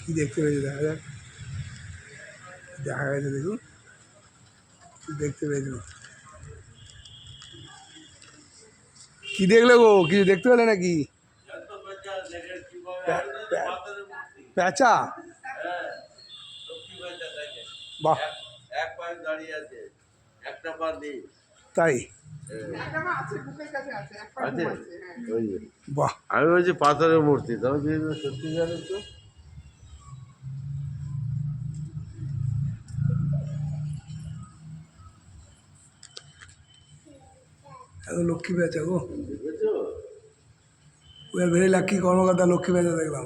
কি দেখতে পেয়েছে দেখা যাক, দেখা গেছে দেখুন কি দেখতে পেয়েছো, কি দেখলে গো? কিছু দেখতে পেলে নাকি? প্যাঁচা? বাহ, তাই? বাহ, আমি বলছি পাথরের মূর্তি, তবে সত্যি জানো তো। লক্ষ্মী পেঁচা গো, উই আর ভেরি লাকি কর্মকর্তা লক্ষ্মী পেঁচা দেখলাম।